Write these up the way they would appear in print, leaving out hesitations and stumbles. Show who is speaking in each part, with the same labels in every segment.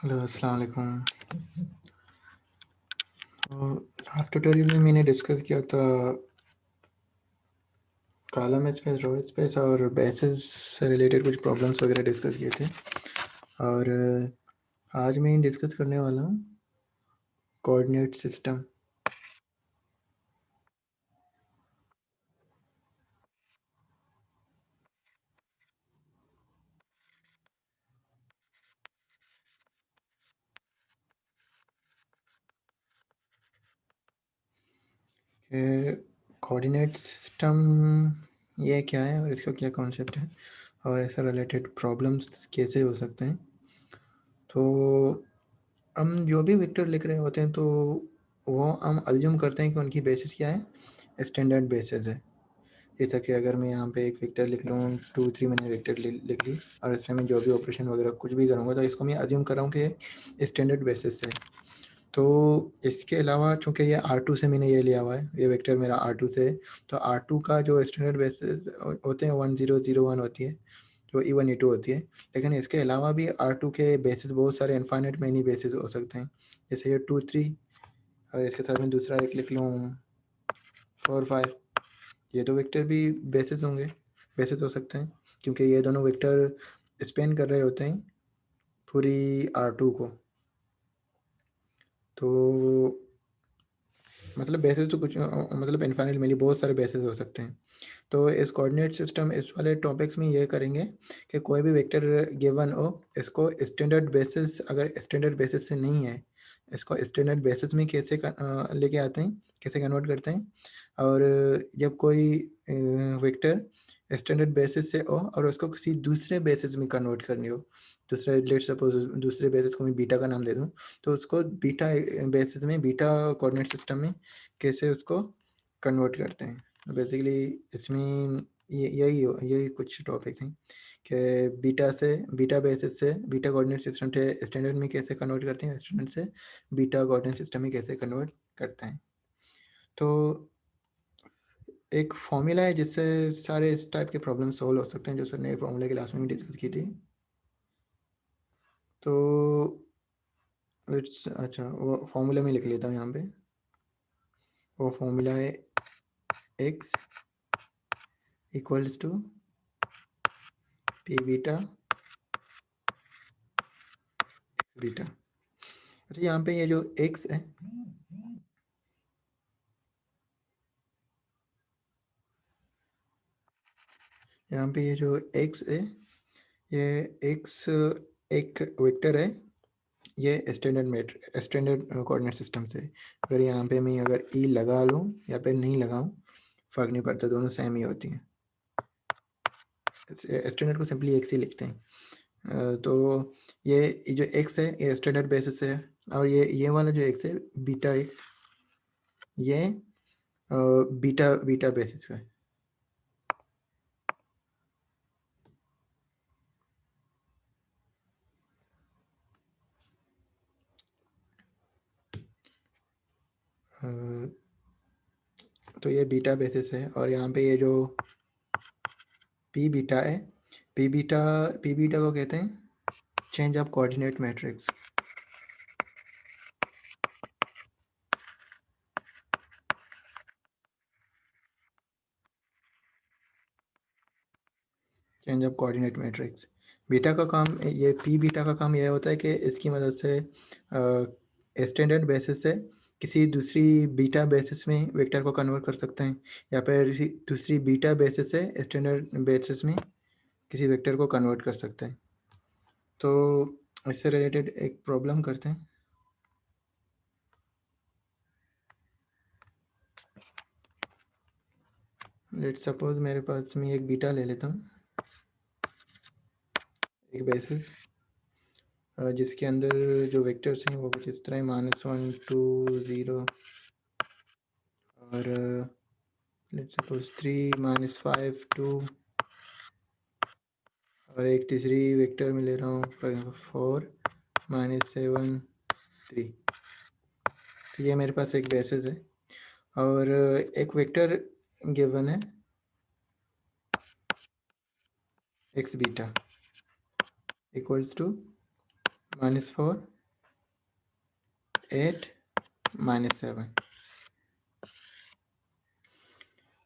Speaker 1: Hello अस्सलाम वालेकुम। तो लास्ट ट्यूटोरियल में मैंने डिस्कस किया था कॉलम स्पेस, रो स्पेस और बेसिस से रिलेटेड कुछ प्रॉब्लम्स वगैरह डिस्कस किए थे। और आज मैं डिस्कस करने वाला हूँ कोऑर्डिनेट सिस्टम। कोऑर्डिनेट सिस्टम ये क्या है और इसका क्या कॉन्सेप्ट है और ऐसा रिलेटेड प्रॉब्लम्स कैसे हो सकते हैं। तो हम जो भी वेक्टर लिख रहे होते हैं तो वो हम अज्यूम करते हैं कि उनकी बेसिस क्या है, स्टैंडर्ड बेसिस है। जैसा कि अगर मैं यहाँ पे एक वेक्टर लिख लूँ 2 3 मैंने वेक्टर लिख ली और इसमें मैं जो भी ऑपरेशन वगैरह कुछ भी करूँगा तो इसको मैं अज्यूम कर रहा हूँ कि स्टैंडर्ड बेसिस से। तो इसके अलावा चूँकि ये R2 से मैंने ये लिया हुआ है, ये वेक्टर मेरा R2 से है, तो R2 का जो स्टैंडर्ड बेसिस होते हैं 1 0 0 1 होती है, तो E1 E2 होती है। लेकिन इसके अलावा भी R2 के बेसिस बहुत सारे इनफाइनाइट मैनी बेसिस हो सकते हैं, जैसे ये 2 3 और इसके साथ में दूसरा एक लिख लूँ 4 5। ये दो वेक्टर भी बेसिस होंगे, बेसिस हो सकते हैं, क्योंकि ये दोनों वेक्टर स्पेन कर रहे होते हैं पूरी R2 को। तो मतलब बेसिस तो कुछ मतलब इनफाइनाइट मिली बहुत सारे बेसिस हो सकते हैं। तो इस कोऑर्डिनेट सिस्टम इस वाले टॉपिक्स में ये करेंगे कि कोई भी वेक्टर गिवन हो, इसको स्टैंडर्ड बेसिस अगर स्टैंडर्ड बेसिस से नहीं है, इसको स्टैंडर्ड बेसिस में कैसे लेके आते हैं, कैसे कन्वर्ट करते हैं। और जब कोई वेक्टर स्टैंडर्ड बेसिस से हो और उसको किसी दूसरे बेसिस में कन्वर्ट करनी हो, दूसरे लेट सपोज दूसरे बेसिस को मैं बीटा का नाम दे दूँ, तो उसको बीटा बेसिस में, बीटा कोऑर्डिनेट सिस्टम में कैसे उसको कन्वर्ट करते हैं। बेसिकली इसमें यही कुछ टॉपिक्स हैं कि बीटा बेसिस से बीटा कोऑर्डिनेट सिस्टम से स्टैंडर्ड में कैसे कन्वर्ट करते हैं, स्टैंडर्ड से बीटा कोऑर्डिनेट सिस्टम में कैसे कन्वर्ट करते हैं। तो एक फॉर्मूला है जिससे सारे इस टाइप के प्रॉब्लम सॉल्व हो सकते हैं, जो सर ने फॉर्मूला क्लास में भी डिस्कस की थी। तो इट्स अच्छा, वो फॉर्मूला में लिख लेता हूँ यहाँ पे। वो फॉर्मूला है x equals to P beta beta. अच्छा, यहाँ पे ये जो x है, यहाँ पे ये जो x है, ये x एक वेक्टर है, ये स्टैंडर्ड कोऑर्डिनेट सिस्टम से। अगर यहाँ पे मैं अगर e लगा लूँ या फिर नहीं लगाऊँ फर्क नहीं पड़ता, दोनों सेम ही होती हैं। स्टैंडर्ड को सिंपली x ही लिखते हैं। तो ये जो x है ये स्टैंडर्ड बेसिस है, और ये वाला जो x है बीटा x, ये बीटा बीटा बेसिस का है। तो ये बीटा बेसिस है, और यहाँ पे ये जो पी बीटा है, पी बीटा को कहते हैं change of coordinate matrix. Change of coordinate matrix beta का काम, ये पी बीटा का काम यह होता है कि इसकी मदद से स्टैंडर्ड बेसिस से किसी दूसरी बीटा बेसिस में वेक्टर को कन्वर्ट कर सकते हैं, या फिर दूसरी बीटा बेसिस से स्टैंडर्ड बेसिस में किसी वेक्टर को कन्वर्ट कर सकते हैं। तो इससे रिलेटेड एक प्रॉब्लम करते हैं। लेट सपोज मेरे पास मैं एक बीटा ले लेता हूँ, एक बेसिस जिसके अंदर जो वेक्टर्स हैं वो कुछ इस तरह -1 2 0 और लेट सपोज 3 -5 2, और एक तीसरी वेक्टर में ले रहा हूँ 4 -7 3। तो ये मेरे पास एक बेसिस है, और एक वेक्टर गिवन है x बीटा इक्वल्स टू -4 8 -7।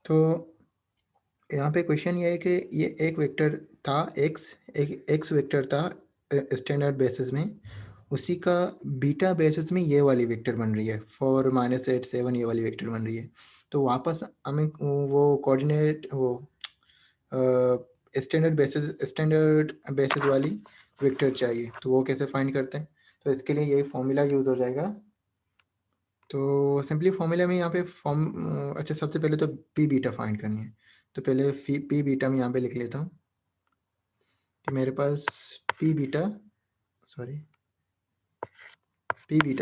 Speaker 1: तो यहाँ पे क्वेश्चन ये है कि ये एक वेक्टर था x, एक x वेक्टर था स्टैंडर्ड बेसिस में, उसी का बीटा बेसिस में ये वाली वेक्टर बन रही है 4 -8 7 ये वाली वेक्टर बन रही है। तो वापस हमें वो कोऑर्डिनेट वो स्टैंडर्ड बेसिस वाली वेक्टर चाहिए। तो वो कैसे फाइंड करते हैं? तो इसके लिए यही फॉर्मूला यूज़ हो जाएगा। तो सिंपली फॉर्मूला में यहाँ पे अच्छा सबसे पहले तो पी बीटा फाइंड करनी है। तो पहले पी बीटा में यहाँ पे लिख लेता हूँ कि मेरे पास पी बीटा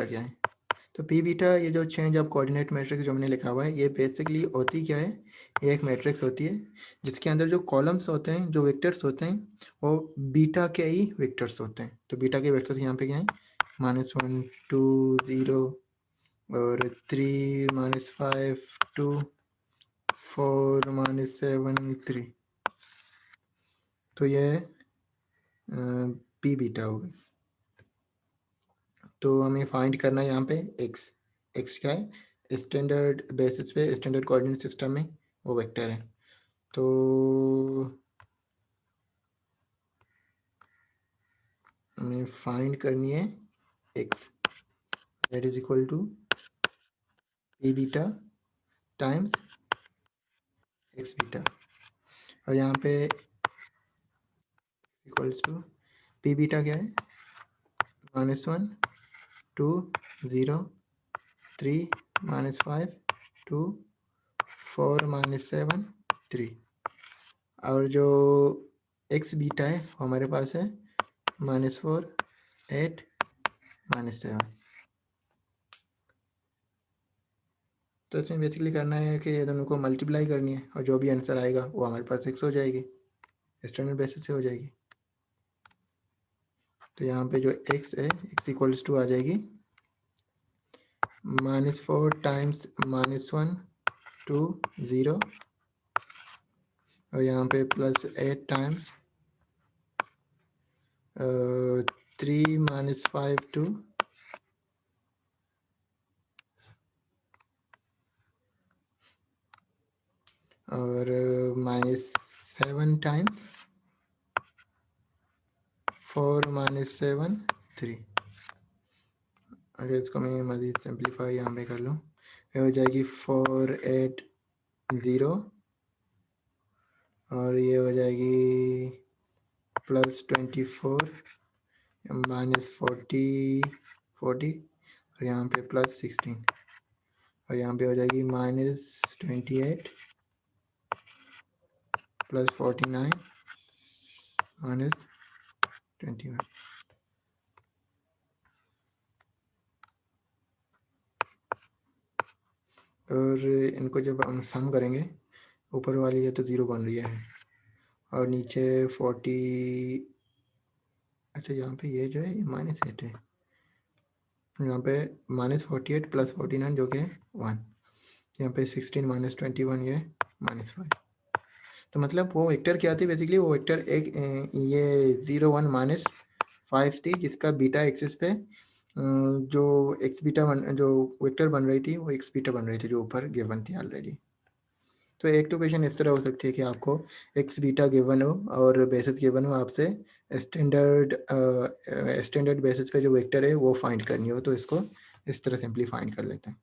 Speaker 1: क्या है। तो पी बीटा ये जो चेंज ऑफ कोऑर्डिनेट मैट्रिक्स जो हमने लिखा हुआ है, ये बेसिकली होती क्या है, ये एक मैट्रिक्स होती है जिसके अंदर जो कॉलम्स होते हैं, जो वेक्टर्स होते हैं, वो बीटा के ही वेक्टर्स होते हैं। तो बीटा के वेक्टर्स यहाँ पे क्या है, -1 2 0 और 3 -5 2 4 -7 3। तो ये पी बीटा हो गई। तो हमें फाइंड करना है यहाँ पे एक्स क्या है, स्टैंडर्ड बेसिस पे स्टैंडर्ड कोऑर्डिनेट सिस्टम में वो वेक्टर है। तो हमें फाइंड करनी है x, that is equal to P beta times x beta, और यहाँ पे इक्वल्स टू पी बीटा क्या है, -1 2 0 3 -5 2 4 -7 3, और जो एक्स बीटा है वो हमारे पास है -4 8 -7। तो इसमें बेसिकली करना है कि ये दोनों को मल्टीप्लाई करनी है, और जो भी आंसर आएगा वो हमारे पास एक्स हो जाएगी, स्टैंडर्ड बेसिस से हो जाएगी। तो यहाँ पे जो एक्स है, एक्स इक्वल्स टू आ जाएगी -4 टाइम्स -1 2 0, और यहाँ पे +8 टाइम्स 3 -5 2, और -7 टाइम्स 4 -7 3। अगर इसको मैं मज़ीद सिंप्लीफाई यहाँ पे कर लूँ, ये हो जाएगी 4 8 0, और ये हो जाएगी +24 -40 40, और यहाँ पे +16, और यहाँ पे हो जाएगी -28 +49 -21। और इनको जब हम सम करेंगे, ऊपर वाली ये तो 0 बन रही है, और नीचे 40, अच्छा यहाँ पे ये जो है ये -8 है, यहाँ पे -48 +49 जो कि 1, यहाँ पे 16 -21 ये -5। तो मतलब वो वेक्टर क्या थी, बेसिकली वो वेक्टर एक ये 0 1 -5 थी, जिसका बीटा एक्सिस पे जो एक्स बीटा जो वेक्टर बन रही थी वो एक्स बीटा बन रही थी, जो ऊपर गिवन थी ऑलरेडी। तो एक तो क्वेश्चन इस तरह हो सकती है कि आपको एक्स बीटा गिवन हो और बेसिस गिवन हो, आपसे स्टैंडर्ड बेसिस पे जो वेक्टर है वो फाइंड करनी हो, तो इसको इस तरह सिंपली फाइंड कर लेते हैं।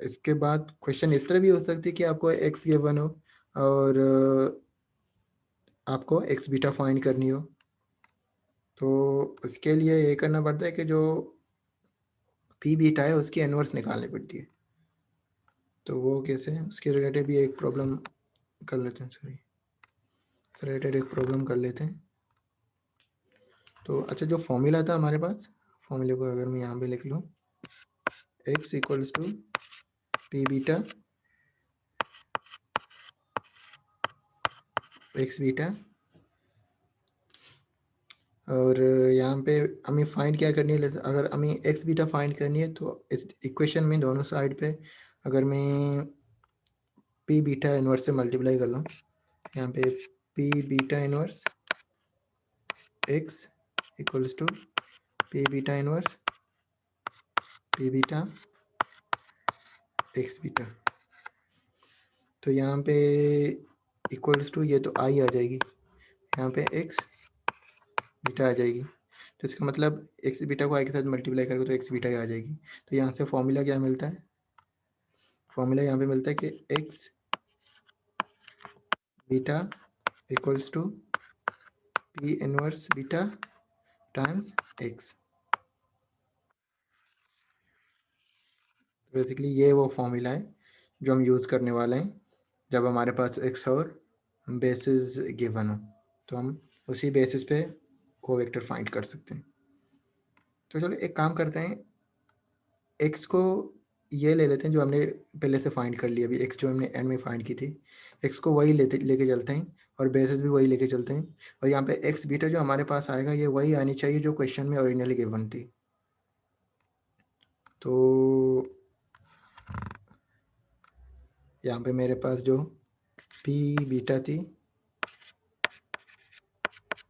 Speaker 1: इसके बाद क्वेश्चन इस तरह भी हो सकती है कि आपको एक्स गिवन हो और आपको एक्स बीटा फाइंड करनी हो, तो उसके लिए ये करना पड़ता है कि जो पी बीटा है उसकी इनवर्स निकालनी पड़ती है। तो वो कैसे, उसके रिलेटेड भी एक प्रॉब्लम कर लेते हैं, इससे रिलेटेड एक प्रॉब्लम कर लेते हैं। तो अच्छा, जो फॉर्मूला था हमारे पास, फॉर्मूले को अगर मैं यहाँ पे लिख लूँ, x equals to P beta x beta, और यहाँ पे हमें फाइंड क्या करनी है, अगर हमें एक्स बीटा फाइंड करनी है तो इस इक्वेशन में दोनों साइड पे अगर मैं पी बीटा इनवर्स से मल्टीप्लाई कर लूँ, यहाँ पे P beta inverse x equals to P beta inverse P beta x beta. तो यहाँ पे इक्वल्स टू, ये तो आई आ जाएगी, यहाँ पे एक्स बीटा आ जाएगी। तो इसका मतलब एक्स बीटा को आई के साथ मल्टीप्लाई करोगे तो एक्स बीटा ही आ जाएगी। तो यहाँ से फॉर्मूला क्या मिलता है, फॉर्मूला यहाँ पे मिलता है कि x beta equals to P inverse beta times x. Basically ये वो फॉर्मूला है जो हम यूज़ करने वाले हैं जब हमारे पास एक्स और बेसिस गिवन हो, तो हम उसी बेसिस पे को वेक्टर फाइंड कर सकते हैं। तो चलो एक काम करते हैं, एक्स को ये ले लेते हैं जो हमने पहले से फाइंड कर लिया, अभी एक्स जो हमने एंड में फाइंड की थी, एक्स को वही लेके चलते हैं और बेसिस भी वही लेके चलते हैं। और यहाँ पे एक्स बीटा जो हमारे पास आएगा ये वही आनी चाहिए जो क्वेश्चन में ओरिजिनली गिवन थी। तो यहाँ पे मेरे पास जो पी बीटा थी,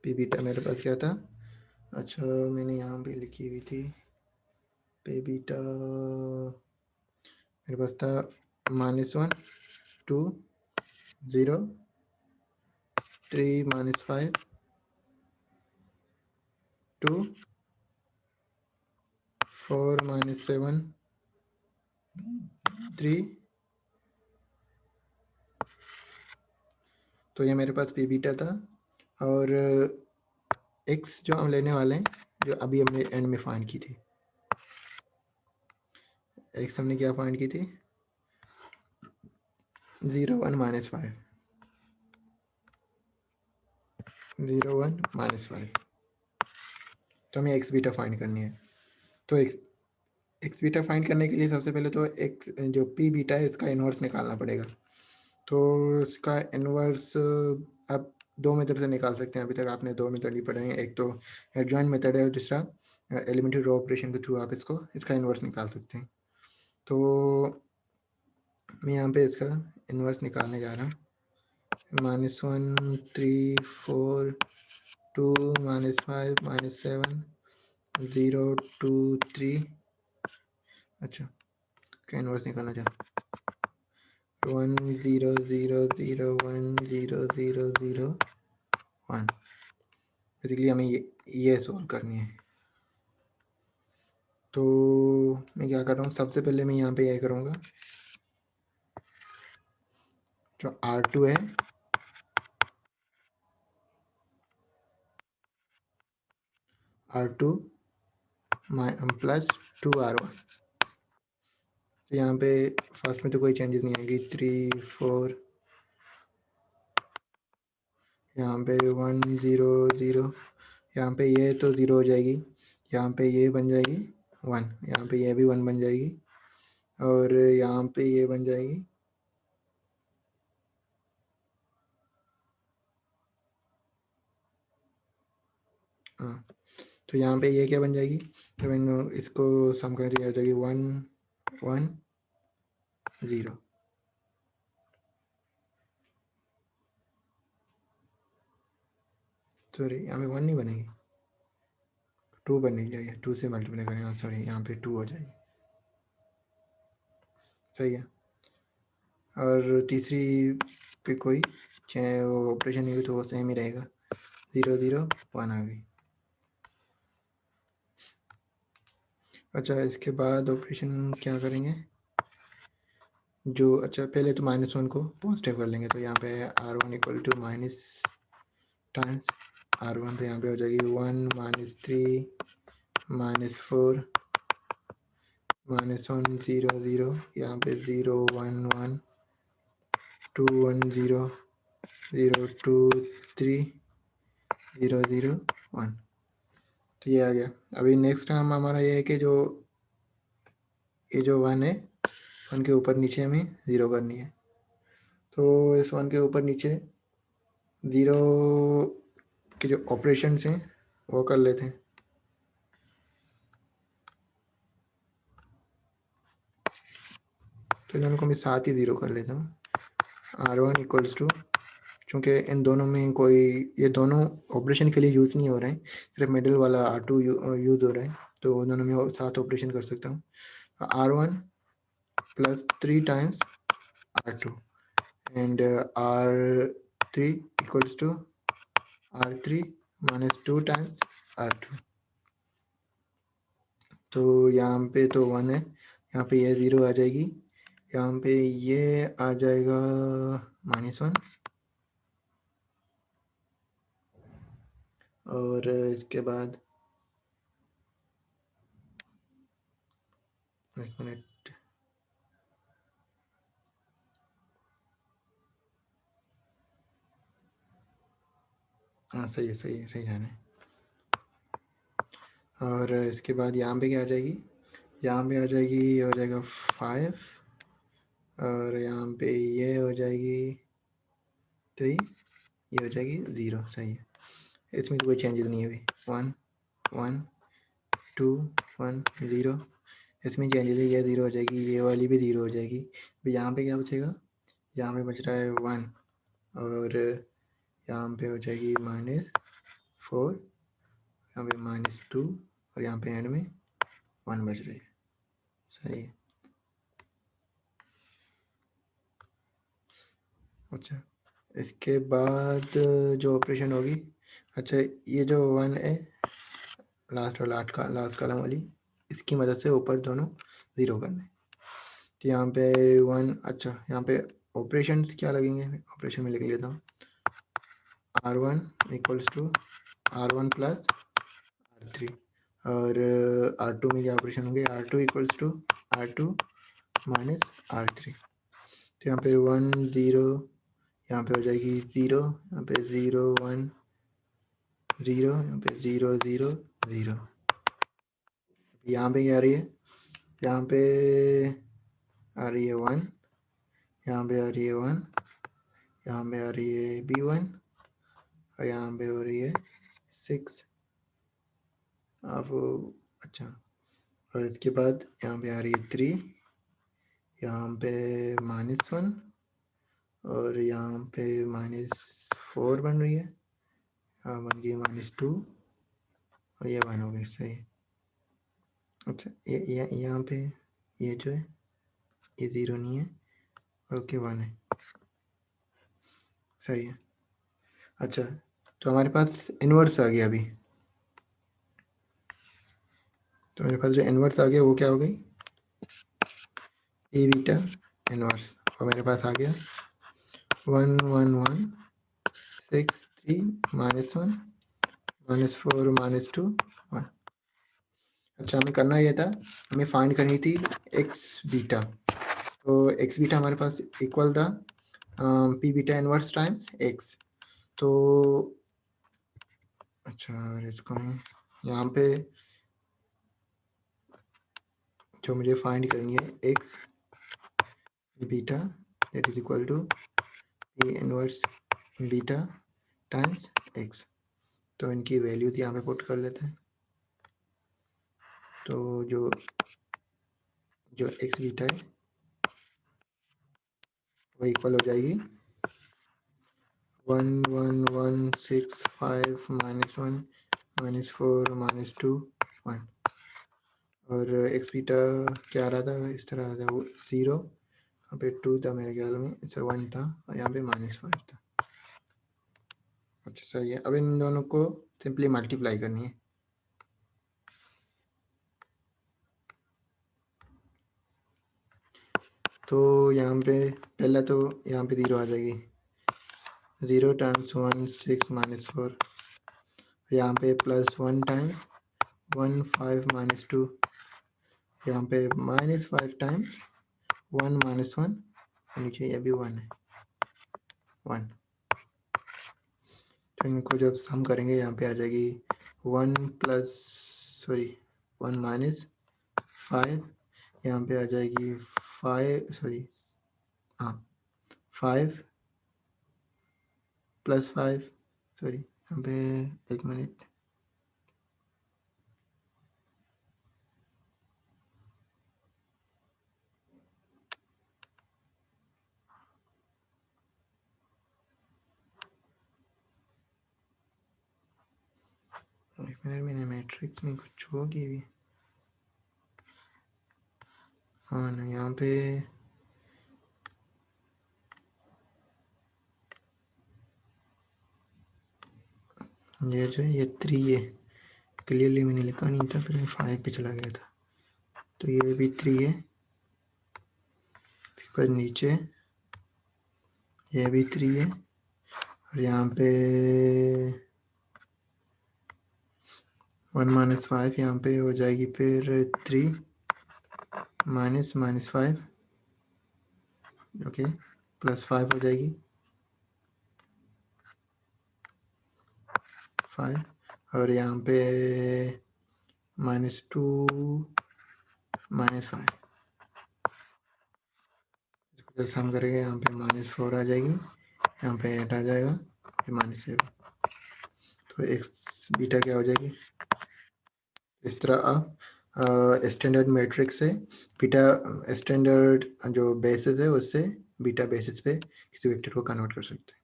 Speaker 1: पी बीटा मेरे पास क्या था, अच्छा मैंने यहाँ पे लिखी हुई थी पी बीटा, मेरे पास था -1 2 0 3 -5 2 4 -7 3। तो ये मेरे पास पी बीटा था। और एक्स जो हम लेने वाले हैं, जो अभी हमने एंड में फाइंड की थी, एक्स हमने क्या फाइंड की थी, 0 1 -5 0 1 -5। तो हमें एक्स बीटा फाइंड करनी है। तो एक्स बीटा फाइंड करने के लिए सबसे पहले तो एक्स जो पी बीटा है इसका इन्वर्स निकालना पड़ेगा। तो इसका इन्वर्स आप दो मेथड से निकाल सकते हैं। अभी तक आपने दो मेथड ही पढ़े हैं, एक तो एडजॉइंट मेथड है और दूसरा एलिमेंट्री रो ऑपरेशन के थ्रू आप इसका इन्वर्स निकाल सकते हैं। तो मैं यहाँ पे इसका इन्वर्स निकालने जा रहा हूँ। -1 3 4 2 -5 -7 0 2 3। अच्छा क्या इन्वर्स निकालना चाह 1 0 0 0 1 0 0 0 1। बेसिकली हमें ये सॉल्व करनी है। तो मैं क्या कर रहा हूँ, सबसे पहले मैं यहाँ पे यह करूँगा, जो R2 है R2 प्लस 2R1। तो यहाँ पे फर्स्ट में तो कोई चेंजेस नहीं आएगी, 3 4, यहाँ पे 1 0 0, यहाँ पे ये तो 0 हो जाएगी, यहाँ पे ये बन जाएगी 1, यहाँ पे ये भी 1 बन जाएगी और यहाँ पे ये बन जाएगी हाँ। तो यहाँ पे ये क्या बन जाएगी, तो मैंने इसको सम करने तो ये हो जाएगी 1 1 0। सॉरी यहाँ पे 1 नहीं बनेगी, 2 बननी चाहिए, 2 से मल्टीप्लाई करें, हाँ सॉरी यहाँ पे 2 हो जाएगी, सही है। और तीसरी पे कोई चाहे वो ऑपरेशन नहीं हुई तो वो सेम ही रहेगा, 0 0 1 आ गई। अच्छा इसके बाद ऑपरेशन क्या करेंगे, जो अच्छा पहले तो -1 को पॉजिटिव कर लेंगे, तो यहाँ पे R1 = माइनस टाइम्स R1, तो यहाँ पे हो जाएगी 1 -3 -4 -1 0 0, यहाँ पे 0 1 1 2 1 0 0 2 3 0 0 1। तो ये आ गया। अभी नेक्स्ट काम हमारा ये है कि जो ये जो 1 है, 1 के ऊपर नीचे हमें 0 करनी है। तो इस 1 के ऊपर नीचे 0 के जो ऑपरेशंस हैं वो कर लेते हैं। तो इन को मैं साथ ही 0 कर लेता हूँ। R1 = चूँकि इन दोनों में कोई, ये दोनों ऑपरेशन के लिए यूज़ नहीं हो रहे हैं, सिर्फ मिडिल वाला R2 यूज़ हो रहा है, तो दोनों में साथ ऑपरेशन कर सकता हूँ। R1 plus 3 times R2, and R3 equals to R3 minus 2 times R2. तो यहाँ पे तो 1 है, यहाँ पे ये 0 आ जाएगी, यहाँ पे ये आ जाएगा -1, और इसके बाद एक मिनट, हाँ सही है, सही है, सही जाना है। और इसके बाद यहाँ पे क्या आ जाएगी, यहाँ पे आ जाएगी, ये हो जाएगा 5, और यहाँ पे ये हो जाएगी 3, ये हो जाएगी 0, सही है। इसमें कोई चेंजेस नहीं हुई, 1 1 2 1 0, इसमें चेंजेस है, ये 0 हो जाएगी, ये वाली भी 0 हो जाएगी। तो यहाँ पे क्या बचेगा, यहाँ पे बच रहा है 1, और यहाँ पे हो जाएगी -4, यहाँ पे -2, और यहाँ पे एंड में 1 बच रही है, सही है। अच्छा, इसके बाद जो ऑपरेशन होगी, अच्छा ये जो 1 है लास्ट और लास्ट कॉलम वाली, इसकी मदद से ऊपर दोनों 0 करने। तो यहाँ पे 1, अच्छा यहाँ पे ऑपरेशंस क्या लगेंगे, ऑपरेशन में लिख लेता हूँ, R1 equals to R1 plus R3, और R2 में क्या ऑपरेशन होंगे, R2 equals to R2 minus R3। तो यहाँ पे 1 0, यहाँ पे हो जाएगी 0, यहाँ पे 0 1 0, यहाँ पे 0 0 0। यहाँ पे क्या आ रही है, यहाँ पे आ रही है 1, यहाँ पे आ रही है 1, यहाँ पे आ रही है B1, और यहाँ पे हो रही है 6। अब अच्छा, और इसके बाद यहाँ पे आ रही है 3, यहाँ पे -1, और यहाँ पे -4 बन रही है, हाँ बन गई -2, और ये 1 हो गई, सही। अच्छा ये यहाँ पे ये जो है ये 0 नहीं है, ओके 1 है, सही है। अच्छा, तो हमारे पास इन्वर्स आ गया अभी, तो मेरे पास जो इन्वर्स आ गया वो क्या हो गई, ए बीटा इन्वर्स, और मेरे पास आ गया 1 1 1 6 3 -1 -4 -2 1। अच्छा, हमें करना ये था, हमें फाइंड करनी थी एक्स बीटा, तो एक्स बीटा हमारे पास इक्वल था P beta inverse times x. तो अच्छा, और इसको मैं यहाँ पे जो मुझे फाइंड करनी है x beta that is equal to P inverse beta times x, तो इनकी वैल्यूज यहाँ पे पुट कर लेते हैं। तो जो जो एक्स बीटा है वो इक्वल हो जाएगी 1 1 1 6 5 -1 -4 -2 1, और एक्स बीटा क्या आ रहा था, इस तरह आ रहा था, वो 0, यहाँ पे 2 था मेरे ख्याल में, सर 1 था, और यहाँ पे -5 था। अच्छा सही है, अब इन दोनों को सिंपली मल्टीप्लाई करनी है। तो यहाँ पे पहला तो यहाँ पे 0 आ जाएगी, 0 टाइम्स 1 6 -4, यहाँ पे +1 टाइम्स 1 5 -2, यहाँ पे -5 टाइम्स 1 -1, नीचे ये भी 1 है 1। तो इनको जब सम करेंगे यहाँ पे आ जाएगी 1 प्लस सॉरी 1 -5, यहाँ पे आ जाएगी 5 सॉरी हाँ 5 +5 सॉरी, यहाँ पे एक मिनट, मैंने मैट्रिक्स में कुछ होगी भी, हाँ ना, यहाँ पे ये जो है ये 3 है, क्लियरली मैंने लिखा नहीं था, फिर मैं 5 पे चला गया था। तो ये भी 3 है, इसके बाद नीचे ये भी 3 है, और यहाँ पे 1 माइनस 5 यहाँ पे हो जाएगी, फिर 3 माइनस -5, ओके, प्लस 5 हो जाएगी, 5, और यहाँ पे -2 -5, इसको जैसे हम करेंगे यहाँ पे -4 आ जाएगी, यहाँ पे 8 आ जाएगा, फिर -7, तो एक्स बीटा क्या हो जाएगी। इस तरह आप स्टैंडर्ड मैट्रिक्स से बीटा, स्टैंडर्ड जो बेसिस है उससे बीटा बेसिस पे किसी वेक्टर को कन्वर्ट कर सकते हैं।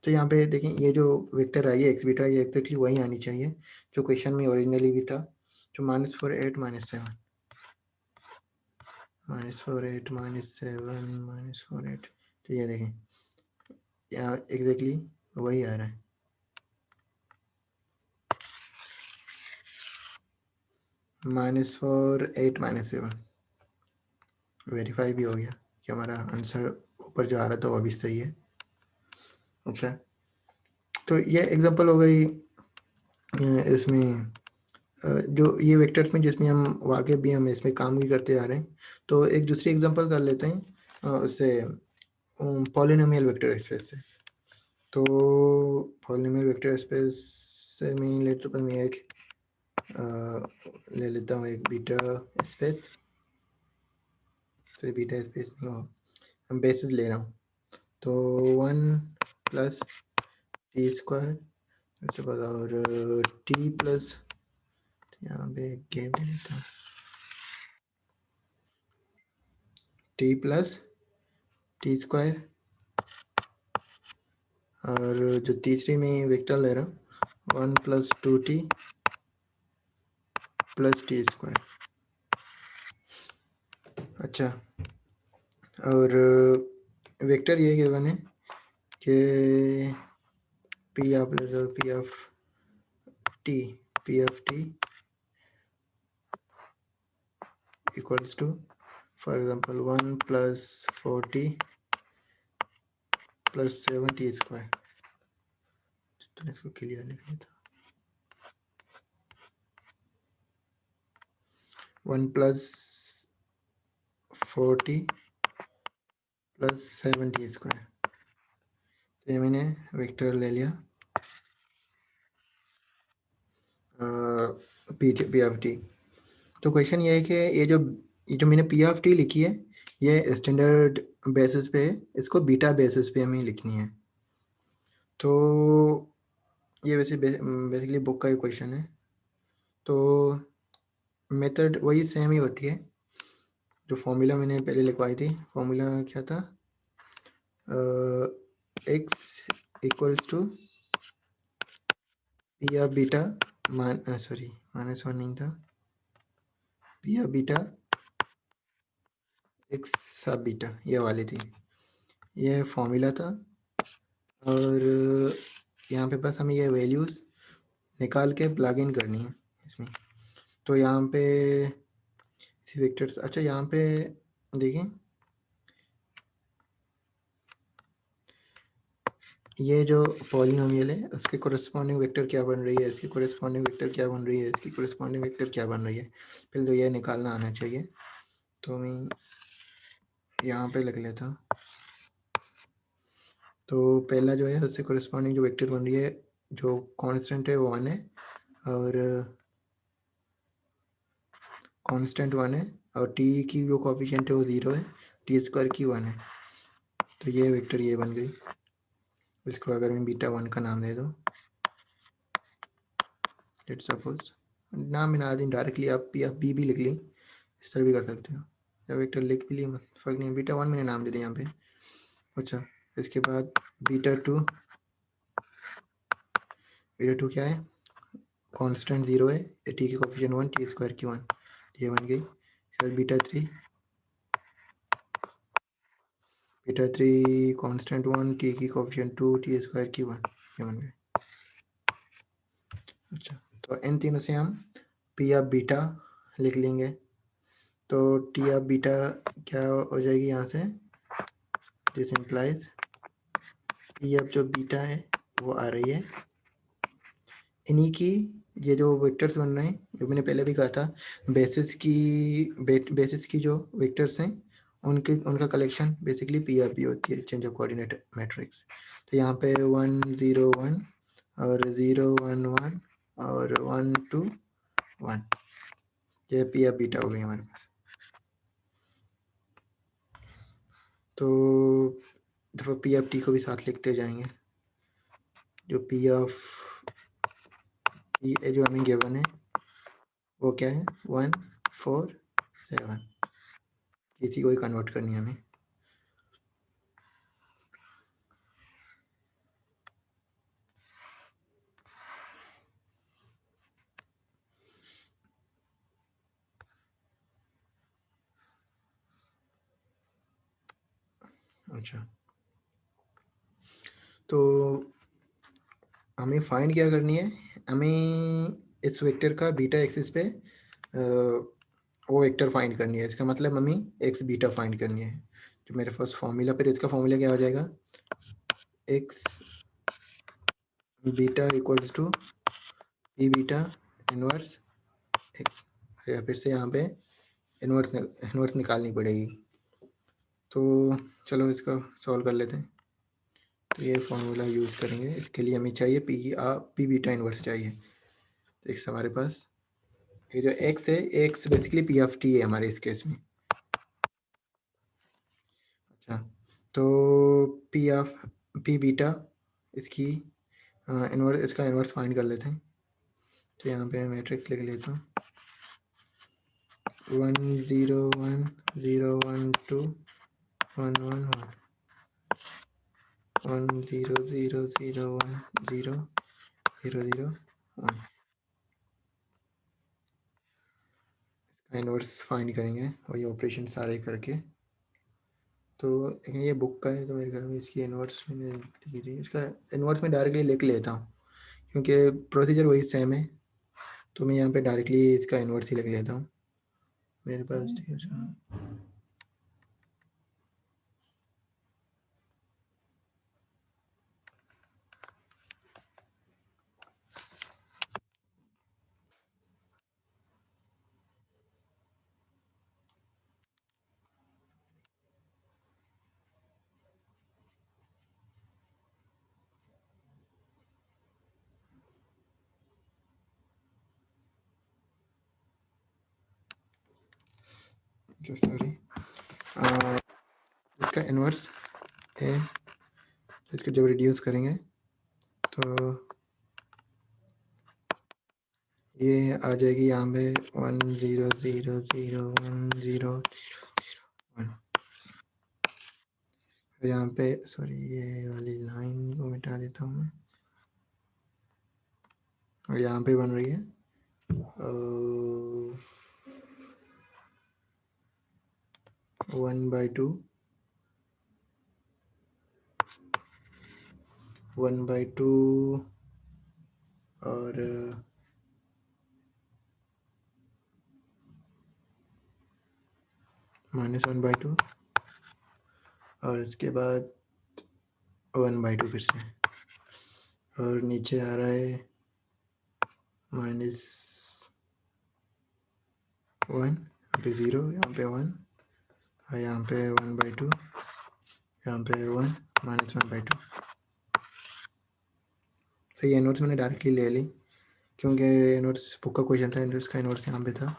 Speaker 1: तो यहाँ पे देखें, ये जो वेक्टर आई है एक्स बीटा, ये एक्जैक्टली वही आनी चाहिए जो क्वेश्चन में ओरिजिनली भी था, जो -4 8 -7, -4 8 -7 -4 8, तो ये देखें यहाँ एग्जैक्टली वही आ रहा है। -4 8 -7 वेरीफाई भी हो गया कि हमारा आंसर ऊपर जो आ रहा था वो भी सही है। अच्छा, तो ये एग्जांपल हो गई इसमें जो ये वेक्टर्स में जिसमें हम वाकई भी हम इसमें काम भी करते आ रहे हैं। तो एक दूसरी एग्जांपल कर लेते हैं उससे, पॉलिनोमियल वेक्टर स्पेस से। तो पॉलिनोमियल वेक्टर स्पेस से मैं एक ले लेता हूँ एक beta space, sorry beta space नहीं हो, हम बेसिस ले रहा हूँ। तो 1 प्लस टी स्क्वायर, उसके बाद और टी प्लस, यहाँ पे गेम ले लेता हूँ, टी प्लस टी स्क्वायर, और जो तीसरी में वेक्टर ले रहा हूँ 1 plus 2t plus T square. अच्छा, और वेक्टर ये गिवन है कि पी आप ले लो, P of t equals two for example 1 plus 4t plus 7t square. तो इसको क्लियर लिख लेता हूँ, 1 plus 4t plus 7t square. तो ये मैंने वेक्टर ले लिया पी ऑफ टी। तो क्वेश्चन ये है कि ये जो मैंने पी ऑफ टी लिखी है, ये स्टैंडर्ड बेसिस पे है, इसको बीटा बेसिस पे हमें लिखनी है। तो ये वैसे बेसिकली बुक का ही क्वेश्चन है, तो मेथड वही सेम ही होती है जो फॉर्मूला मैंने पहले लिखवाई थी। फॉर्मूला क्या था, x equals to P of beta, sorry -1 नहीं था, P of beta x sub beta, ये वाली थी, ये फॉर्मूला था। और यहाँ पे बस हमें ये वैल्यूज़ निकाल के प्लग इन करनी है इसमें। तो यहाँ पे वेक्टर्स, अच्छा यहाँ पे देखें, ये जो पॉलिनोमियल है उसके कोरिस्पॉन्डिंग वेक्टर क्या बन रही है, इसकी कोरिस्पॉन्डिंग वेक्टर क्या बन रही है, इसकी कोरिस्पॉन्डिंग वेक्टर क्या बन रही है, पहले तो ये निकालना आना चाहिए। तो मैं यहाँ पे लिख लेता हूँ। तो पहला जो है उससे कोरिस्पॉन्डिंग जो वेक्टर बन रही है, जो कांस्टेंट है वो 1 है, और कांस्टेंट 1 है, और टी की जो कोफिशिएंट है वो 0 है, टी स्क्वायर की 1 है। तो ये वेक्टर ये बन गई। इसको अगर मैं बीटा 1 का नाम दे दूँ, लेट्स सपोज, नाम में ना दी डायरेक्टली आप पी एफ बी भी लिख ली, इस तरह भी कर सकते हो, या वेक्टर लिख भी ली, फर्क नहीं, बीटा 1 मैंने नाम दे दिया यहाँ पे। अच्छा, इसके बाद बीटा 2 क्या है, कांस्टेंट 0 है, टी की कोफिशिएंट 1, टी स्क्वायर की 1, ये बन गई। फिर बीटा 3 बीटा 3 कांस्टेंट 1, टी की कोएफिशिएंट 2, टी स्क्वायर की 1, ये बन गए। अच्छा, तो इन तीनों से हम पी ऑफ बीटा लिख लेंगे। तो टी ऑफ बीटा क्या हो जाएगी यहाँ से, दिस इम्प्लाइज पी ऑफ जो बीटा है वो आ रही है इन्हीं की, ये जो वेक्टर्स बन रहे हैं जो मैंने पहले भी कहा था, बेसिस की जो वेक्टर्स हैं उनका collection basically P of B होती है, चेंज ऑफ कोऑर्डिनेट मैट्रिक्स। तो यहाँ पे 1 0 1 और 0 1 1 और 1 2 1, ये पी ऑफ बीटा हो गई हमारे पास। तो देखो पी ऑफ टी को भी साथ लिखते जाएंगे। जो पी ऑफ टी जो हमें गिवन है वो क्या है, 1 4 7, किसी को ही कन्वर्ट करनी है हमें। अच्छा, तो हमें फाइंड क्या करनी है, हमें इस वेक्टर का बीटा एक्सिस पे वो वेक्टर फाइंड करनी है। इसका मतलब हमें एक्स बीटा फाइंड करनी है। जो मेरे पास फॉर्मूला, पर इसका फॉर्मूला क्या हो जाएगा, x beta equals to P beta inverse x. या फिर से यहाँ पे इनवर्स निकालनी पड़ेगी। तो चलो इसको सॉल्व कर लेते हैं। तो ये फॉर्मूला यूज़ करेंगे, इसके लिए हमें चाहिए पी बीटा इनवर्स चाहिए। तो एक हमारे पास ये जो एक्स है, x basically P of T है हमारे इस केस में। अच्छा, तो पी ऑफ पी बीटा इसकी इनवर्स, इसका इनवर्स फाइंड कर लेते हैं। तो यहाँ पे मैट्रिक्स लिख लेता हूँ, 1 0 1 0 1 2 1 1 1 1 0 0 0 1 0 0 0 1। इसका इनवर्स फाइंड करेंगे वही ऑपरेशन सारे करके। तो ये बुक का है तो मेरे घर में इसकी इनवर्स मैंने लिखी थी, इसका इनवर्स में डायरेक्टली लिख लेता हूँ क्योंकि प्रोसीजर वही सेम है। तो मैं यहाँ पे डायरेक्टली इसका इनवर्स ही लिख लेता हूँ मेरे पास। ठीक है, सॉरी। इसका इनवर्स है, इसको जब रिड्यूस करेंगे तो ये आ जाएगी यहाँ पे 1 0 0 0 1 0 1। फिर यहाँ पे सॉरी ये वाली लाइन को मिटा देता हूँ मैं, और यहाँ पे बन रही है 1/2 1/2 और -1/2 और इसके बाद 1/2 फिर से, और नीचे आ रहा है -1, यहाँ पे 0, यहाँ पे 1 और यहाँ पे 1/2, यहाँ पे 1 -1/2। तो ये इनवर्स मैंने डायरेक्टली ले ली क्योंकि इनवर्स बुक का क्वेश्चन था, इनवर्स का इनवर्स यहाँ पे था।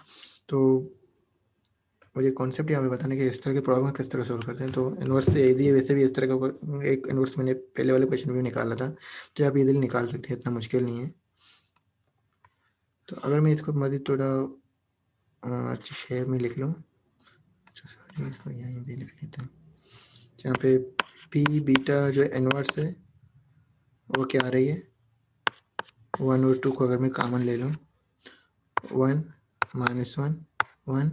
Speaker 1: तो मुझे कॉन्सेप्ट यहाँ पे बताने कि इस तरह के प्रॉब्लम किस तरह सॉल्व करते हैं। तो इनवर्स से ईजी है, वैसे भी इस तरह का एक इनवर्स मैंने पहले वाले क्वेश्चन में भी निकाला था, तो आप इजीली निकाल सकते हैं, इतना मुश्किल नहीं है। तो अगर मैं इसको मज़ीद थोड़ा अच्छी शेप में लिख लूँ, अच्छा सॉरी इसको यहाँ पे लिख लेते हैं। यहाँ पे पी बीटा जो इनवर्स है वो क्या आ रही है, 1 और 2 को अगर मैं कॉमन ले लूँ, 1 -1 1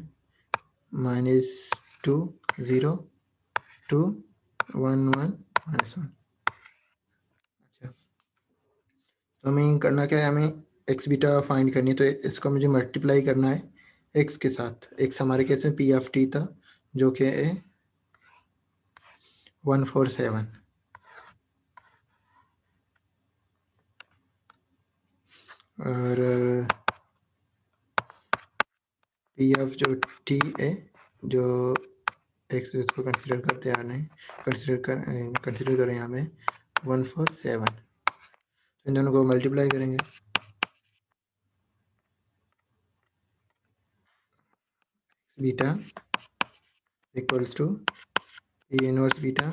Speaker 1: -2 0 2 1 1 -1। अच्छा, तो हमें करना क्या है, हमें एक्स बीटा फाइंड करनी है, तो इसको मुझे मल्टीप्लाई करना है एक्स के साथ। एक्स हमारे केस में पी ऑफ टी था, जो कि है 147, और पी ऑफ जो टी है, जो एक्स इसको कंसिडर करते आ रहे हैं, कंसिडर करें यहाँ पे 147, इन दोनों को मल्टीप्लाई करेंगे। Beta equals to P inverse beta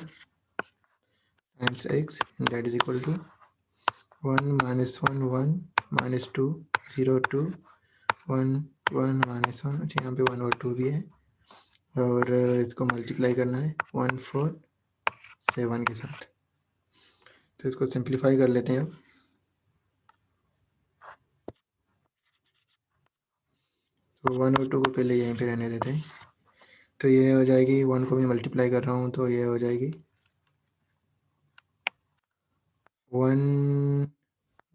Speaker 1: times x, that is equal to 1 -1 1 -2 0 2 1 1 -1। अच्छा, यहाँ पे 1 और 2 भी है, और इसको मल्टीप्लाई करना है 147 के साथ। तो इसको सिंप्लीफाई कर लेते हैं अब। तो 1 और 2 को पहले यहीं पे रहने देते हैं। तो ये हो जाएगी, 1 को मैं मल्टीप्लाई कर रहा हूँ, तो ये हो जाएगी 1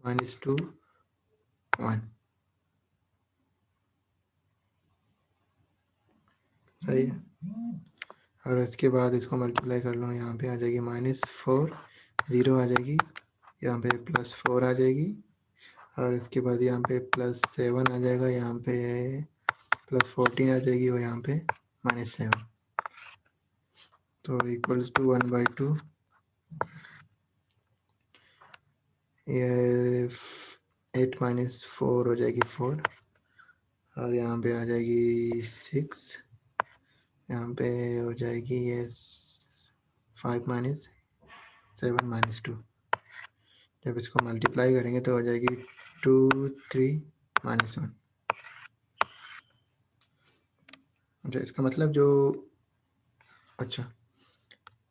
Speaker 1: -2 1, सही है। और इसके बाद इसको मल्टीप्लाई कर लो, यहाँ पे आ जाएगी -4, 0 आ जाएगी, यहाँ पे +4 आ जाएगी, और इसके बाद यहाँ पे +7 आ जाएगा, यहाँ पे +14 आ जाएगी, और यहाँ पे -7। तो इक्वल्स टू 1/2, ये 8 -4 हो जाएगी 4, और यहाँ पे आ जाएगी 6, यहाँ पे हो जाएगी ये 5 -7 -2। जब इसको मल्टीप्लाई करेंगे तो हो जाएगी 2 3 -1। अच्छा, इसका मतलब जो, अच्छा,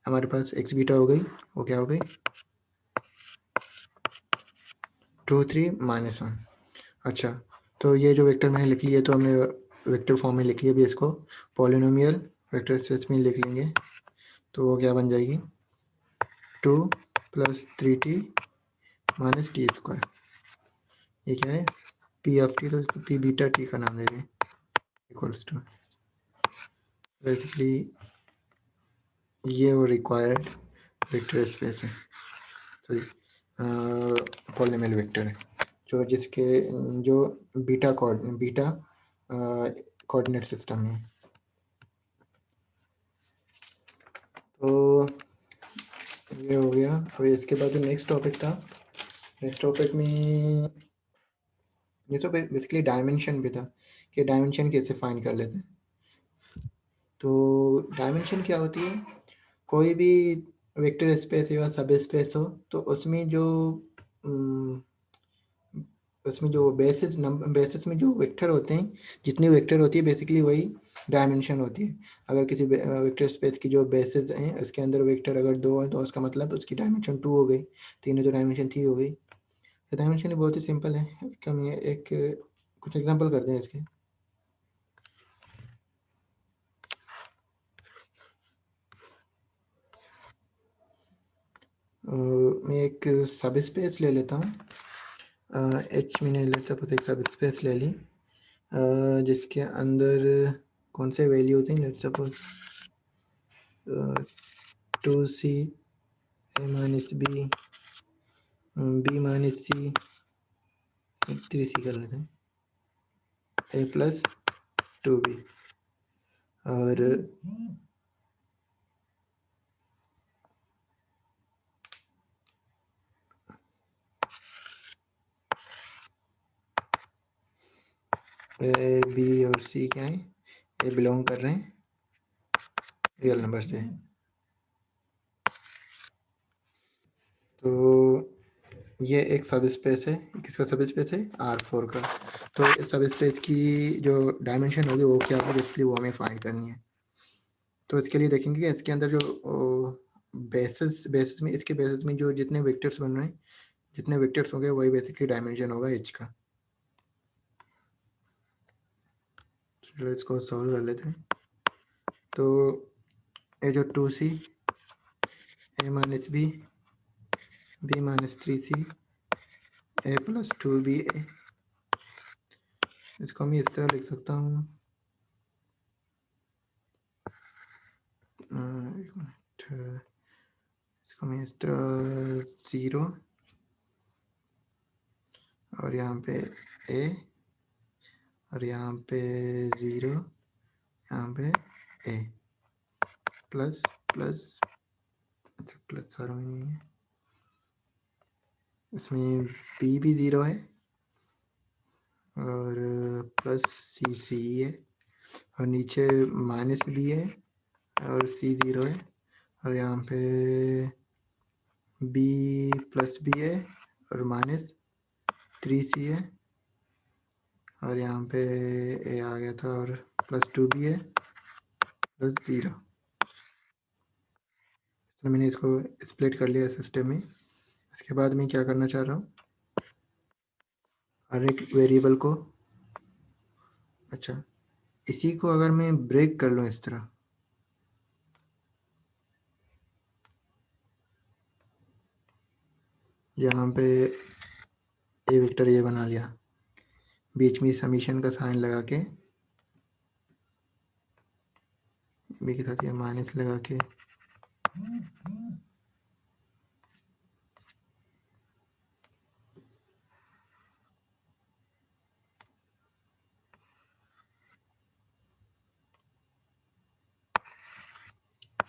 Speaker 1: हमारे पास एक्स बीटा हो गई, वो क्या हो गई 2 3 -1। अच्छा, तो ये जो वेक्टर मैंने लिख लिया है, तो हमने वेक्टर फॉर्म में लिख लिया, अभी इसको पॉलिनोमियल वेक्टर स्पेस में लिख लेंगे। तो वो क्या बन जाएगी 2 + 3t - t²। ये क्या है पी ऑफ टी, तो इसको पी बीटा टी का नाम दे दें, इक्वल्स टू बेसिकली ये वो रिक्वायर्ड वेक्टर स्पेस है, सॉरी पॉलिनोमियल वेक्टर है, जो जिसके जो बीटा कोऑर्डिनेट सिस्टम में। तो ये हो गया। अब इसके बाद जो नेक्स्ट टॉपिक था, नेक्स्ट टॉपिक में ये तो बेसिकली डायमेंशन भी था, कि डायमेंशन कैसे फाइंड कर लेते हैं। तो डायमेंशन क्या होती है, कोई भी वेक्टर स्पेस या सब स्पेस हो, तो उसमें जो बेसिस में जो वेक्टर होते हैं, जितनी वेक्टर होती है बेसिकली वही डायमेंशन होती है। अगर किसी वेक्टर स्पेस की जो बेसिस हैं, उसके अंदर वेक्टर अगर 2 है, तो उसका मतलब उसकी डायमेंशन 2 हो गई, 3 है तो डायमेंशन 3 हो गई। तो डायमेंशन बहुत ही सिंपल है, इसका मैं एक कुछ एग्जांपल करते हैं इसके। मैं एक सब स्पेस ले लेता हूँ, एच मैंने लेट सपोज एक सब स्पेस ले ली, जिसके अंदर कौन से वैल्यूज हैं, let suppose 2c a - b b - c 3c कर लेते हैं, a + 2b, और ए बी और सी क्या है, ये बिलोंग कर रहे हैं रियल नंबर से। तो ये एक सब स्पेस है, किसका सब स्पेस है R4 का। तो इस सब स्पेस की जो डायमेंशन होगी वो क्या होगी, बेसिकली वो हमें फाइंड करनी है। तो इसके लिए देखेंगे कि इसके अंदर जो बेसिस में, इसके बेसिस में जो जितने वेक्टर्स बन रहे हैं, जितने वेक्टर्स होंगे वही बेसिकली डायमेंशन होगा एच का। चलो इसको सॉल्व कर लेते हैं। तो ये जो 2c a minus b, b minus 3c, a plus 2ba। इसको मैं इस तरह लिख सकता हूँ, एक मिनट, इसको मैं इस तरह 0 और यहाँ पे a और यहाँ पे 0, यहाँ पे a प्लस प्लस, प्लस सारा में नहीं है, इसमें b भी 0 है और प्लस c है और नीचे माइनस b है और c 0 है और यहाँ पे b प्लस b है और माइनस 3c है और यहाँ पे a आ गया था और प्लस 2b है प्लस 0। तो मैंने इसको स्प्लिट कर लिया सिस्टम में। इसके बाद मैं क्या करना चाह रहा हूँ, हर एक वेरिएबल को, अच्छा इसी को अगर मैं ब्रेक कर लूँ इस तरह, यहाँ पे ए वेक्टर ये बना लिया, बीच में समीशन का साइन लगा के बी के साथ ये माइनस लगा के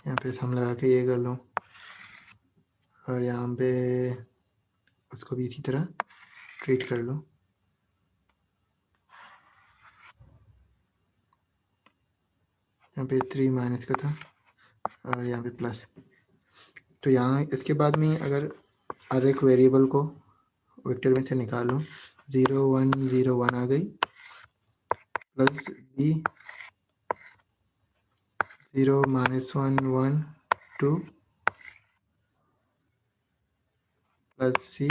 Speaker 1: यहाँ पे सम लगा के ये कर लो और यहाँ पे उसको भी इसी तरह ट्रीट कर लो। यहाँ पे 3 माइनस का था और यहाँ पे प्लस। तो यहाँ इसके बाद में अगर हर एक वेरिएबल को वेक्टर में से निकालो, 0 1 0 1 आ गई, प्लस बी 0 माइनस 1 1 2 प्लस सी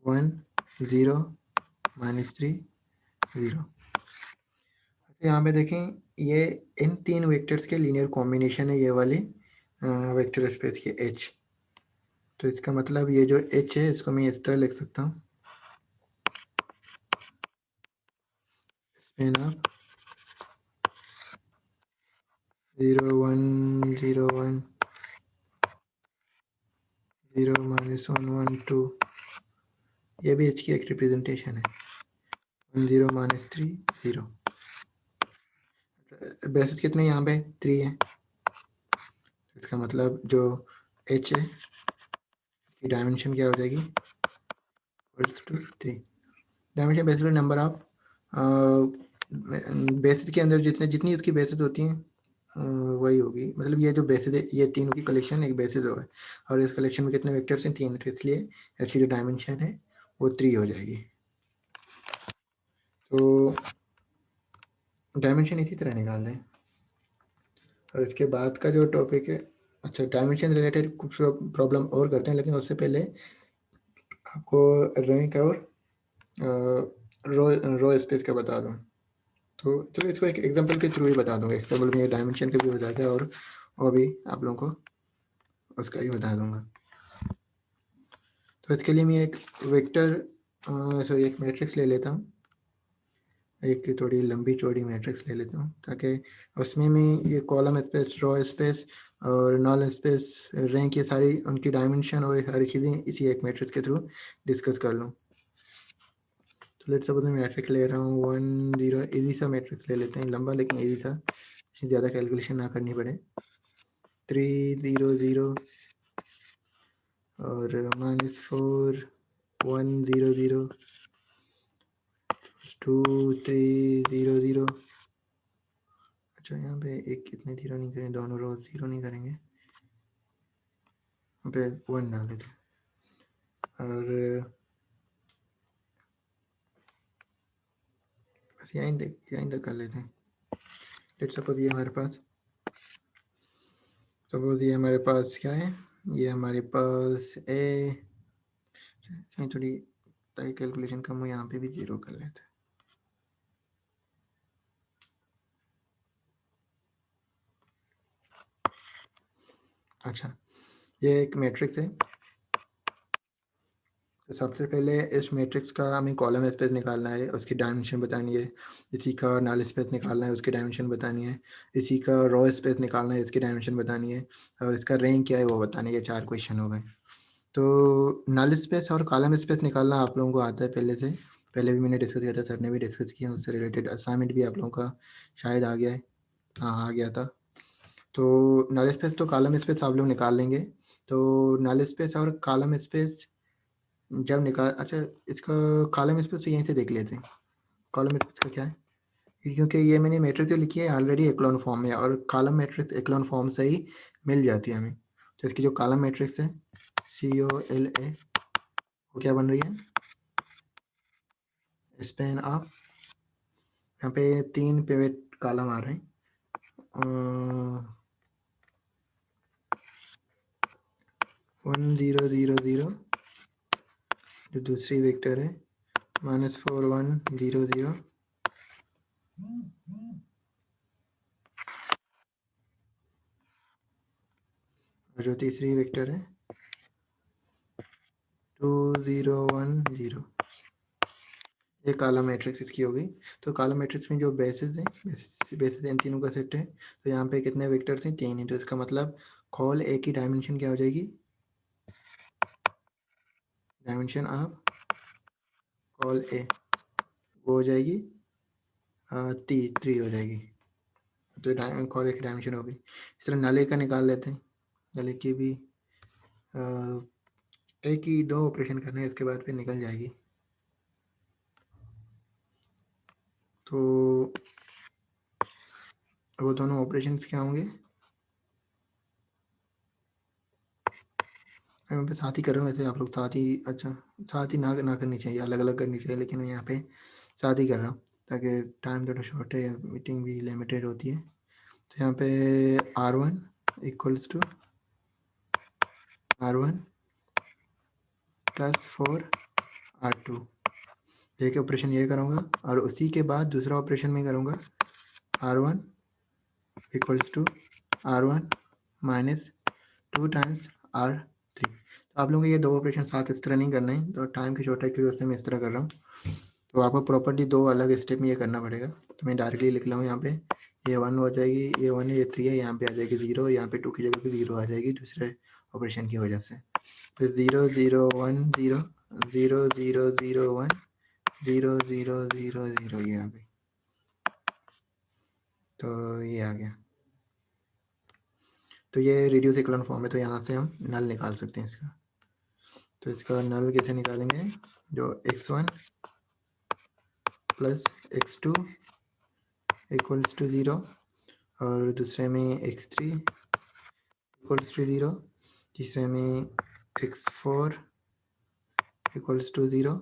Speaker 1: 1 0 माइनस 3 0। यहाँ पे देखें ये इन तीन वेक्टर्स के लीनियर कॉम्बिनेशन है, ये वाले वेक्टर स्पेस के H। तो इसका मतलब ये जो H है इसको मैं इस तरह लिख सकता हूँ, इसमें ना 0 1 0 1 0 माइनस 1 1 2, ये भी H की एक रिप्रेजेंटेशन है, 1 0 माइनस 3 0। बेसिस कितने यहाँ पे 3 है, इसका मतलब जो H है की डायमेंशन क्या हो जाएगी, equals to 3। Dimension basically number of basis के अंदर जितनी उसकी बेसिस होती हैं वही होगी, मतलब ये जो बेसिस है ये तीनों की कलेक्शन एक बेसिस होगा और इस कलेक्शन में कितने वेक्टर्स हैं 3, तो इसलिए इसकी जो डायमेंशन है वो 3 हो जाएगी। तो डायमेंशन इसी तरह निकाल दें और इसके बाद का जो टॉपिक है, अच्छा डायमेंशन रिलेटेड कुछ प्रॉब्लम और करते हैं, लेकिन उससे पहले आपको रैंक और रो रो स्पेस का बता दूँ। तो चलो इसको एक एग्जांपल के थ्रू ही बता दूंगा, एग्जांपल में डायमेंशन का भी बता दिया और भी आप लोगों को उसका ही बता दूंगा। तो इसके लिए मैं एक वेक्टर सॉरी एक मैट्रिक्स ले लेता हूँ, एक थोड़ी लंबी चौड़ी मैट्रिक्स ले लेता हूँ ताकि उसमें मैं ये कॉलम स्पेस रो स्पेस और नॉल स्पेस रैंक ये सारी उनकी डायमेंशन और सारी चीज़ें इसी एक मैट्रिक्स के थ्रू डिस्कस कर लूँ। तो लेट्स सपोज मैं मैट्रिक्स ले रहा हूँ 1 0, इजी सा मैट्रिक्स ले लेते हैं, लंबा लेकिन इजी सा, ज़्यादा कैलकुलेशन ना करनी पड़े। 3 0 0 और -4 1 0 0 2 3 0 0। अच्छा यहाँ पे एक कितने जीरो नहीं करेंगे, दोनों रोज जीरो नहीं करेंगे, यहाँ पे 1 डाल देते हैं और बस यहीं तक कर लेते हैं। लेट्स सपोज ये हमारे पास, सपोज ये हमारे पास क्या है, ये हमारे पास थोड़ी ताकि कैलकुलेशन कम हो, यहाँ पे भी 0 कर लेते हैं। अच्छा, ये एक मैट्रिक्स है। तो सबसे पहले इस मैट्रिक्स का हमें कॉलम स्पेस निकालना है, उसकी डायमेंशन बतानी है। इसी का नल स्पेस निकालना है, उसकी डायमेंशन बतानी है। इसी का रो स्पेस निकालना है, इसकी डायमेंशन बतानी है। और इसका रैंक क्या है वो बतानी है। ये 4 क्वेश्चन हो गए। तो नल स्पेस और कॉलम स्पेस निकालना आप लोगों को आता है पहले से। पहले भी मैंने डिस्कस किया था, सर ने भी डिस्कस किया, उससे रिलेटेड असाइनमेंट भी आप लोगों का शायद आ गया है। हाँ, आ गया था। तो नल स्पेस तो कॉलम स्पेस आप लोग निकाल लेंगे। तो नल स्पेस और कॉलम स्पेस जब निकाल, अच्छा, इसका कॉलम स्पेस तो यहीं से देख लेते हैं। कॉलम स्पेस का क्या है, क्योंकि ये मैंने मैट्रिक्स जो लिखी है ऑलरेडी एक्लोन फॉर्म में, और कॉलम मैट्रिक्स एक्लोन फॉर्म से ही मिल जाती है हमें। तो इसकी जो कॉलम मैट्रिक्स है COLA, वो क्या बन रही है, स्पैन ऑफ, यहाँ पे 3 पिवट कॉलम आ रहे हैं। 1 0 0 0, जो दूसरी वेक्टर है, -4 1 0 0, और जो तीसरी वेक्टर है 2 0 1 0। ये कॉलम मैट्रिक्स इसकी हो गई। तो कॉलम मैट्रिक्स में जो बेसिस हैं, बेसिस इन तीनों का सेट है। तो यहाँ पे कितने वेक्टर्स हैं, 3 हैं। तो इसका मतलब कॉल ए की डायमेंशन क्या हो जाएगी, डायमेंशन ऑफ कॉल ए वो हो जाएगी 3 हो जाएगी। तो कॉल ए की डायमेंशन हो गई। इस तरह नल ए का निकाल लेते हैं। नल ए की भी एक ही 2 ऑपरेशन करने हैं, इसके बाद फिर निकल जाएगी। तो वो दोनों ऑपरेशंस क्या होंगे, मैं यहाँ पे साथ ही कर रहा हूँ। वैसे आप लोग साथ ही, अच्छा, साथ ही ना करनी चाहिए, अलग अलग करनी चाहिए, लेकिन मैं यहाँ पे साथ ही कर रहा हूँ ताकि टाइम थोड़ा शॉर्ट है, मीटिंग भी लिमिटेड होती है। तो यहाँ पे R1 equals to R1 plus 4 R2, एक ऑपरेशन ये करूँगा, और उसी के बाद दूसरा ऑपरेशन में करूँगा R1 equals to R1 minus 2 times R3। तो आप लोगों को ये 2 ऑपरेशन साथ इस तरह नहीं करना है, तो टाइम की शॉर्टेज की वजह से मैं इस तरह कर रहा हूँ। तो आपको प्रॉपर्ली 2 अलग स्टेप में ये करना पड़ेगा। तो मैं डायरेक्टली लिख रहा हूँ यहाँ पे, ये 1 हो जाएगी, ये 1 है, ये 3 है, यहाँ पे आ जाएगी 0, यहाँ पे 2 की जगह पे 0 आ जाएगी दूसरे ऑपरेशन की वजह से। तो 0 0 1 0 0 0 0 1 0 0 0 0, ये आ गई। तो ये आ गया। तो ये रिड्यूस इक्वलन फॉर्म है, तो यहाँ से हम नल निकाल सकते हैं इसका। तो इसका नल कैसे निकालेंगे, जो x1 plus x2 equals to 0, और दूसरे में x3 इक्वल्स टू 0, तीसरे में x4 इक्वल्स टू 0,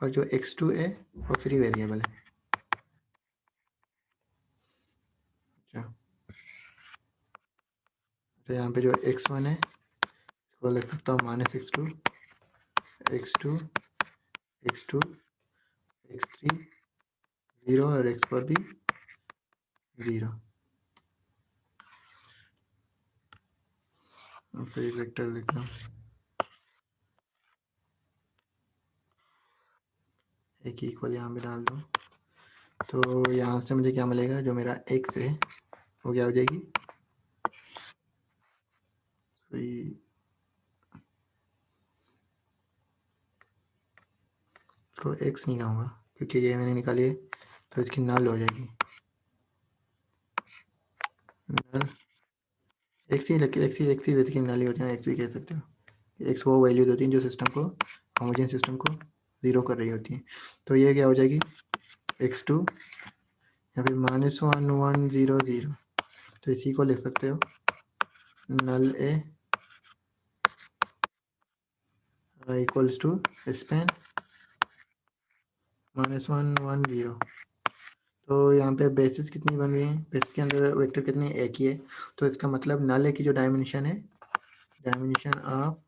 Speaker 1: और जो x2 है वो फ्री वेरिएबल है। अच्छा, तो यहाँ पे जो x1 है इसको लिख सकता हूँ -x2 x2 x2 x3 0, और x4 भी 0। फिर एक वेक्टर लिख रहा हूँ, एक इक्वल यहाँ पे डाल दो। तो यहाँ से मुझे क्या मिलेगा, जो मेरा x है वो क्या हो जाएगी, इसको x नहीं कहूँगा क्योंकि ये मैंने निकाली है, तो इसकी नल हो जाएगी। नल एक्स ही बेसिकली नल ही होते हैं, एक्स भी कह सकते हो। एक्स वो वैल्यूज होती हैं जो सिस्टम को, होमोजेनियस सिस्टम को 0 कर रही होती हैं। तो ये क्या हो जाएगी, x2 या फिर -1 1 0 0। तो इसी को लिख सकते हो नल ए इक्वल्स टू स्पैन -1 1 0। तो यहाँ पे बेसिस कितनी बन रही है, बेसिस के अंदर वेक्टर कितनी, एक ही है। तो इसका मतलब नल ए की जो डायमेंशन है, dimension of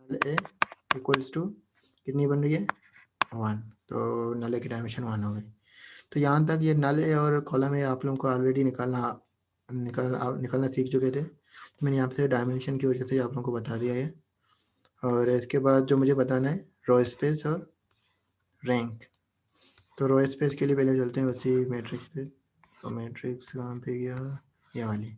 Speaker 1: null A equals to कितनी बन रही है, 1। तो नल ए की डायमेंशन 1 हो गई। तो यहाँ तक ये नल ए और कॉलम ए आप लोगों को ऑलरेडी निकालना सीख चुके थे। मैंने यहाँ से डायमेंशन की वजह से आप लोगों को बता दिया है। और इसके बाद जो मुझे बताना है रो स्पेस और रैंक। तो रो स्पेस के लिए पहले चलते हैं उसी मैट्रिक्स पे। तो मैट्रिक्स कहाँ पे गया, ये वाली।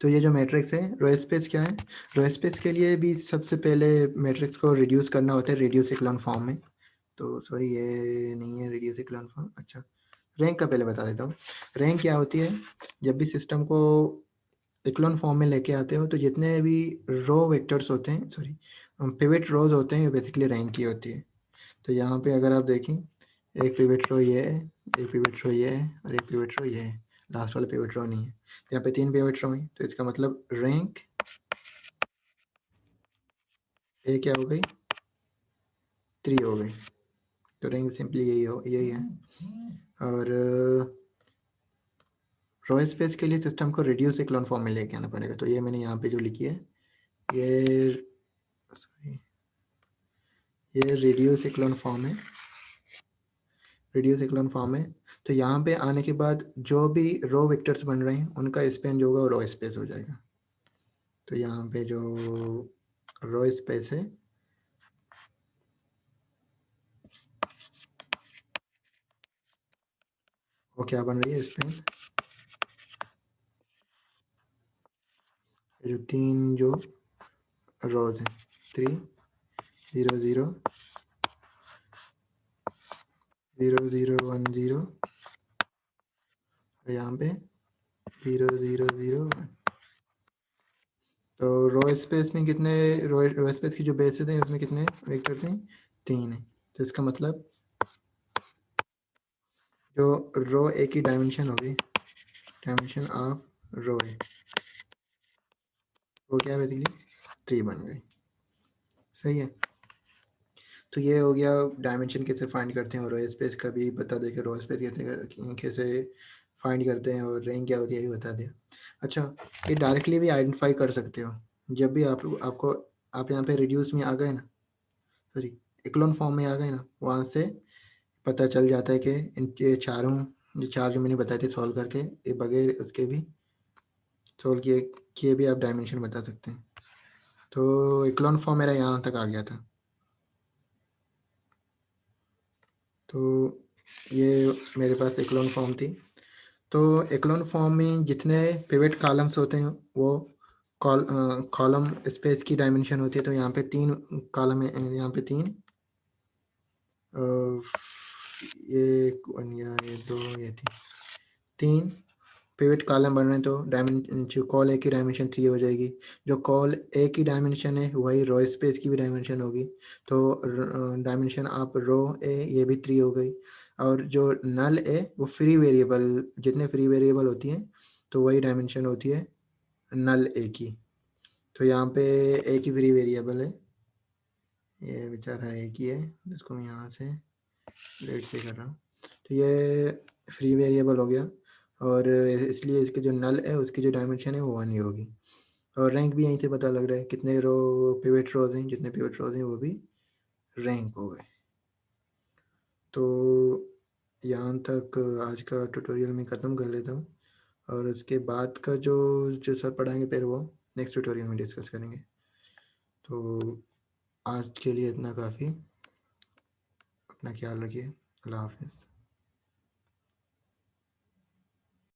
Speaker 1: तो ये जो मैट्रिक्स है रो स्पेस क्या है, रो स्पेस के लिए भी सबसे पहले मैट्रिक्स को रिड्यूस करना होता है रिड्यूस इक्लोन फॉर्म में। तो सॉरी ये नहीं है रिड्यूस इक्लोन फॉर्म। अच्छा, रैंक का पहले बता देता हूँ। रैंक क्या होती है, जब भी सिस्टम को इक्लोन फॉर्म में लेके आते हो तो जितने भी रो वेक्टर्स होते हैं, सॉरी पिवट रोज होते हैं, ये बेसिकली रैंक की होती है। तो यहाँ पे अगर आप देखें, एक पिवट रो ये है, एक पिवट रो ये है और एक पिवट रो ये है, लास्ट वाला पिवट रो नहीं है। यहाँ पे 3 पिवट रो हैं, तो इसका मतलब रैंक ए क्या हो गई, 3 हो गई। तो रैंक सिंपली यही है। और रो स्पेस के लिए सिस्टम को रिड्यूस इक्लोन फॉर्म में लेके आना पड़ेगा। तो ये मैंने यहाँ पे जो लिखी है, ये सॉरी ये रिड्यूस इक्लोन फॉर्म है, रिड्यूस इक्लोन फॉर्म है। तो यहाँ पे आने के बाद जो भी रो वेक्टर्स बन रहे हैं उनका स्पेन जो होगा वो रो स्पेस हो जाएगा। तो यहाँ पे जो रो स्पेस है वो क्या बन रही है, स्पेन जो 3 जो रोज हैं, 3 0 0 0 0 1 0 और यहाँ पे 0 0 0 1। तो रो स्पेस में कितने रो स्पेस की जो बेसिस हैं उसमें कितने वेक्टर्स हैं, 3 है। तो इसका मतलब जो रो ए की डायमेंशन होगी, डायमेंशन ऑफ रो है, वो क्या है बेसिकली 3 बन गई। सही है। तो ये हो गया डायमेंशन कैसे फाइंड करते हैं, और रो स्पेस का भी बता दें कि रो स्पेस कैसे फाइंड करते हैं, और रेंज क्या होती है ये भी बता दिया। अच्छा, ये डायरेक्टली भी आइडेंटिफाई कर सकते हो। जब भी आपको आप यहाँ पे रिड्यूस में आ गए ना, सॉरी इक्लोन फॉर्म में आ गए ना, वहाँ से पता चल जाता है कि इन ये चारों जो 4 जो मैंने बताए थे सॉल्व करके, ये बगैर उसके भी सॉल्व किए भी आप डायमेंशन बता सकते हैं। तो इक्लोन फॉर्म मेरा यहाँ तक आ गया था। तो ये मेरे पास इक्लोन फॉर्म थी। तो इक्लोन फॉर्म में जितने पिवट कॉलम्स होते हैं वो कॉलम स्पेस की डायमेंशन होती है। तो यहाँ पे 3 कॉलम है, यहाँ पे 3 ये 1 या ये 2 ये 3 पिवट कॉलम बन रहे हैं। तो डायमेंशन जो कॉल ए की डायमेंशन 3 हो जाएगी। जो कॉल ए की डायमेंशन है वही रो स्पेस की भी डायमेंशन होगी। तो डायमेंशन ऑफ रो ए ये भी 3 हो गई। और जो नल है वो फ्री वेरिएबल, जितने फ्री वेरिएबल होती हैं तो वही डायमेंशन होती है नल ए की। तो यहाँ पे ए की फ्री वेरिएबल है, ये बेचारा एक ही है जिसको मैं यहाँ से लेट से कर रहा हूँ। तो ये फ्री वेरिएबल हो गया, और इसलिए इसके जो नल है उसकी जो डायमेंशन है वो 1 ही होगी। और रैंक भी यहीं से पता लग रहा है, कितने रो पिवट रोज हैं, जितने पिवट रोज हैं वो भी रैंक हो गए। तो यहाँ तक आज का ट्यूटोरियल मैं ख़त्म कर लेता हूँ, और उसके बाद का जो जो सर पढ़ाएंगे फिर वो नेक्स्ट ट्यूटोरियल में डिस्कस करेंगे। तो आज के लिए इतना काफ़ी। अपना ख्याल रखिए। अल्लाह हाफिज़।